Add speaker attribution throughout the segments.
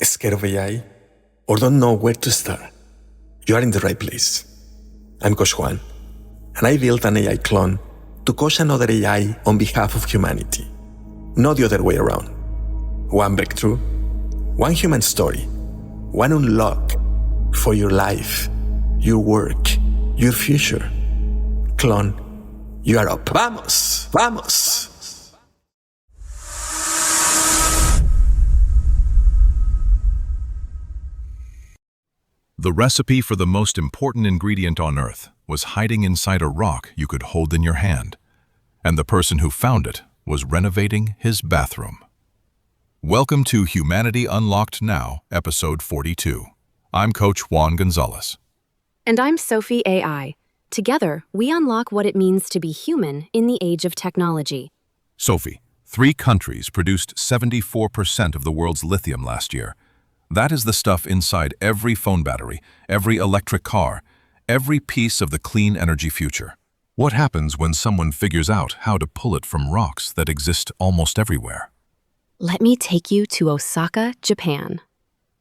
Speaker 1: Scared of AI? Or don't know where to start? You are in the right place. I'm Coach Juan, and I built an AI clone to coach another AI on behalf of humanity, not the other way around. One breakthrough, one human story, one unlock for your life, your work, your future. Clone, you are up. Vamos, vamos.
Speaker 2: The recipe for the most important ingredient on Earth was hiding inside a rock you could hold in your hand, and the person who found it was renovating his bathroom. Welcome to Humanity Unlocked Now, Episode 42. I'm Coach Juan Gonzalez.
Speaker 3: And I'm Sophie AI. Together, we unlock what it means to be human in the age of technology.
Speaker 2: Sophie, 3 countries produced 74% of the world's lithium last year. That is the stuff inside every phone battery, every electric car, every piece of the clean energy future. What happens when someone figures out how to pull it from rocks that exist almost everywhere?
Speaker 3: Let me take you to Osaka, Japan.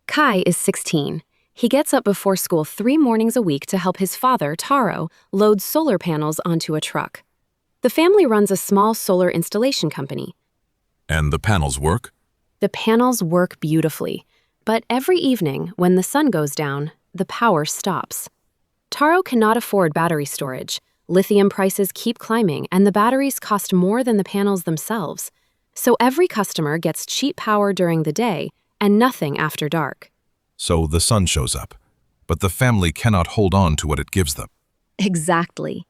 Speaker 3: Kai is 16. He gets up before school 3 mornings a week to help his father, Taro, load solar panels onto a truck. The family runs a small solar installation company.
Speaker 2: And the panels work?
Speaker 3: The panels work beautifully. But every evening, when the sun goes down, the power stops. Taro cannot afford battery storage. Lithium prices keep climbing, and the batteries cost more than the panels themselves. So every customer gets cheap power during the day and nothing after dark.
Speaker 2: So the sun shows up, but the family cannot hold on to what it gives them.
Speaker 3: Exactly.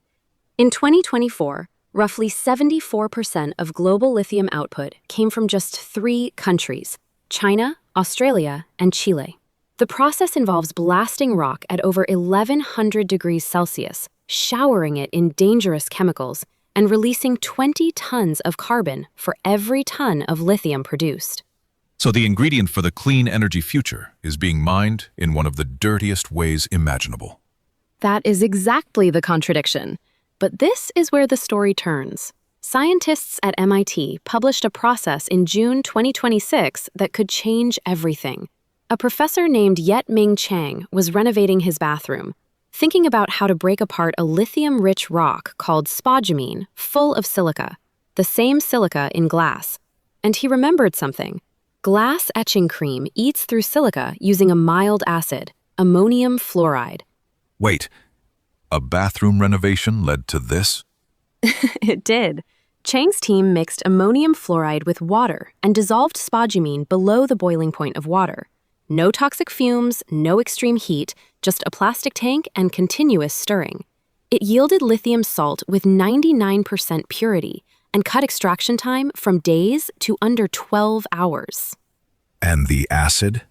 Speaker 3: In 2024, roughly 74% of global lithium output came from just 3 countries: China, Australia, and Chile. The process involves blasting rock at over 1100 degrees Celsius, showering it in dangerous chemicals, and releasing 20 tons of carbon for every ton of lithium produced.
Speaker 2: So the ingredient for the clean energy future is being mined in one of the dirtiest ways imaginable.
Speaker 3: That is exactly the contradiction. But this is where the story turns. Scientists at MIT published a process in June 2026 that could change everything. A professor named Yet-Ming was renovating his bathroom, thinking about how to break apart a lithium-rich rock called spodumene, full of silica, the same silica in glass. And he remembered something. Glass etching cream eats through silica using a mild acid, ammonium fluoride.
Speaker 2: Wait, a bathroom renovation led to this?
Speaker 3: It did. Chang's team mixed ammonium fluoride with water and dissolved spodumene below the boiling point of water. No toxic fumes, no extreme heat, just a plastic tank and continuous stirring. It yielded lithium salt with 99% purity and cut extraction time from days to under 12 hours.
Speaker 2: And the acid?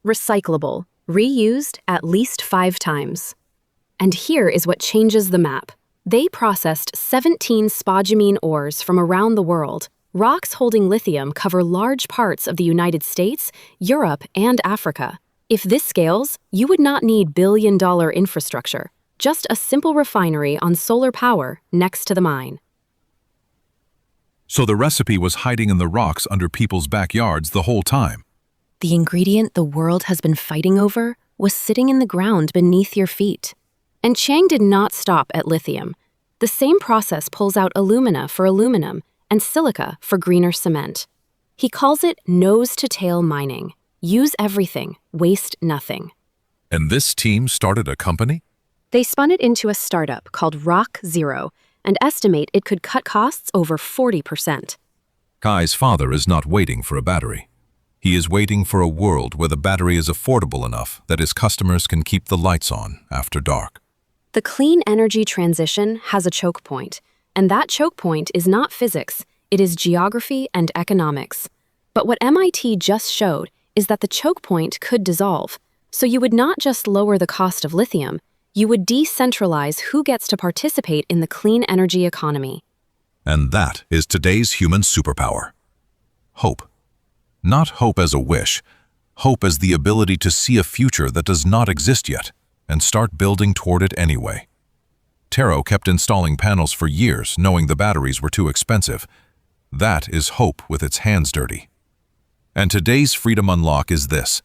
Speaker 3: Recyclable, reused at least 5 times. And here is what changes the map. They processed 17 spodumene ores from around the world. Rocks holding lithium cover large parts of the United States, Europe, and Africa. If this scales, you would not need billion-dollar infrastructure, just a simple refinery on solar power next to the mine.
Speaker 2: So the recipe was hiding in the rocks under people's backyards the whole time.
Speaker 3: The ingredient the world has been fighting over was sitting in the ground beneath your feet. And Chang did not stop at lithium. The same process pulls out alumina for aluminum and silica for greener cement. He calls it nose-to-tail mining. Use everything, waste nothing.
Speaker 2: And this team started a company?
Speaker 3: They spun it into a startup called Rock Zero and estimate it could cut costs over 40%.
Speaker 2: Kai's father is not waiting for a battery. He is waiting for a world where the battery is affordable enough that his customers can keep the lights on after dark.
Speaker 3: The clean energy transition has a choke point, and that choke point is not physics, it is geography and economics. But what MIT just showed is that the choke point could dissolve, so you would not just lower the cost of lithium, you would decentralize who gets to participate in the clean energy economy.
Speaker 2: And that is today's human superpower. Hope. Not hope as a wish, hope as the ability to see a future that does not exist yet, and start building toward it anyway. Taro kept installing panels for years, knowing the batteries were too expensive. That is hope with its hands dirty. And today's freedom unlock is this.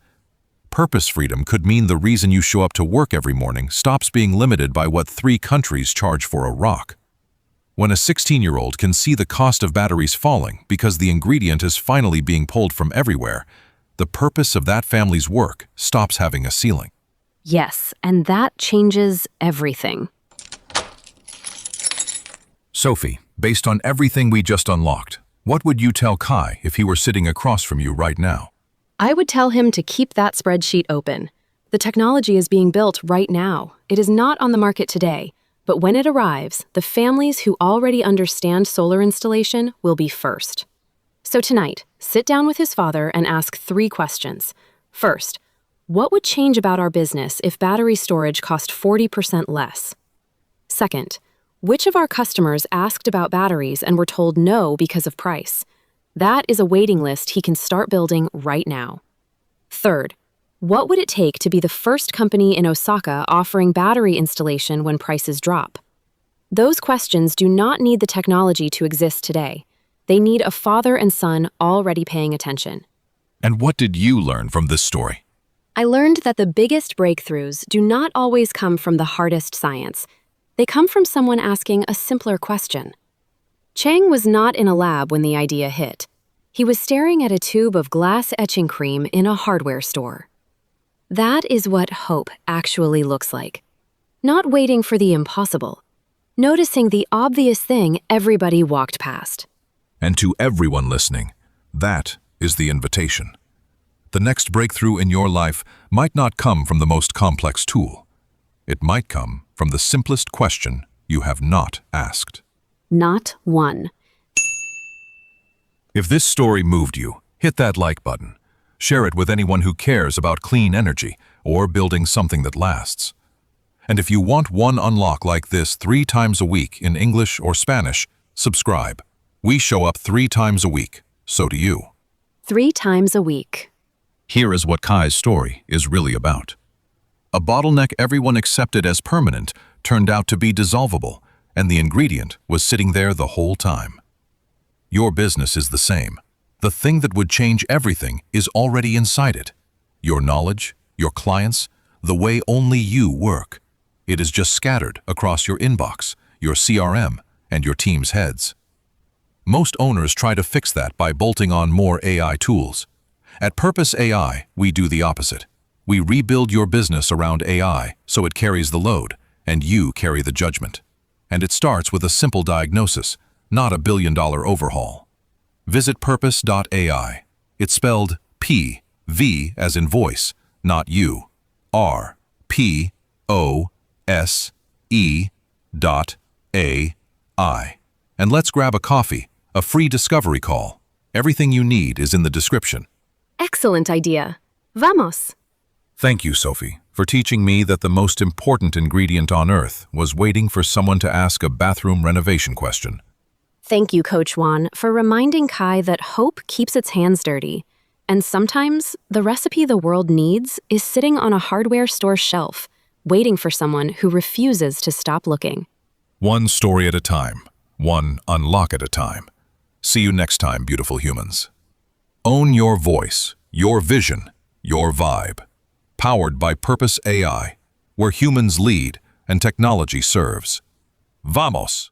Speaker 2: Purpose freedom could mean the reason you show up to work every morning stops being limited by what 3 countries charge for a rock. When a 16-year-old can see the cost of batteries falling because the ingredient is finally being pulled from everywhere, the purpose of that family's work stops having a ceiling.
Speaker 3: Yes, and that changes everything.
Speaker 2: Sophie, based on everything we just unlocked, what would you tell Kai if he were sitting across from you right now?
Speaker 3: I would tell him to keep that spreadsheet open. The technology is being built right now. It is not on the market today, but when it arrives, the families who already understand solar installation will be first. So tonight, sit down with his father and ask 3 questions. First, what would change about our business if battery storage cost 40% less? Second, which of our customers asked about batteries and were told no because of price? That is a waiting list he can start building right now. Third, what would it take to be the first company in Osaka offering battery installation when prices drop? Those questions do not need the technology to exist today. They need a father and son already paying attention.
Speaker 2: And what did you learn from this story?
Speaker 3: I learned that the biggest breakthroughs do not always come from the hardest science. They come from someone asking a simpler question. Chang was not in a lab when the idea hit. He was staring at a tube of glass etching cream in a hardware store. That is what hope actually looks like. Not waiting for the impossible. Noticing the obvious thing everybody walked past.
Speaker 2: And to everyone listening, that is the invitation. The next breakthrough in your life might not come from the most complex tool. It might come from the simplest question you have not asked.
Speaker 3: Not one.
Speaker 2: If this story moved you, hit that like button. Share it with anyone who cares about clean energy or building something that lasts. And if you want one unlock like this 3 times a week in English or Spanish, subscribe. We show up 3 times a week. So do you.
Speaker 3: 3 times a week.
Speaker 2: Here is what Kai's story is really about. A bottleneck everyone accepted as permanent turned out to be dissolvable, and the ingredient was sitting there the whole time. Your business is the same. The thing that would change everything is already inside it. Your knowledge, your clients, the way only you work. It is just scattered across your inbox, your CRM, and your team's heads. Most owners try to fix that by bolting on more AI tools. At Purpose AI, we do the opposite. We rebuild your business around AI so it carries the load, and you carry the judgment. And it starts with a simple diagnosis, not a billion-dollar overhaul. Visit purpose.ai. It's spelled P, V as in voice, not you. R, P, O, S, E, dot, A, I. And let's grab a coffee, a free discovery call. Everything you need is in the description.
Speaker 3: Excellent idea. Vamos.
Speaker 2: Thank you, Sophie, for teaching me that the most important ingredient on earth was waiting for someone to ask a bathroom renovation question.
Speaker 3: Thank you, Coach Juan, for reminding Kai that hope keeps its hands dirty. And sometimes, the recipe the world needs is sitting on a hardware store shelf, waiting for someone who refuses to stop looking.
Speaker 2: One story at a time, one unlock at a time. See you next time, beautiful humans. Own your voice, your vision, your vibe. Powered by Purpose AI, where humans lead and technology serves. Vamos!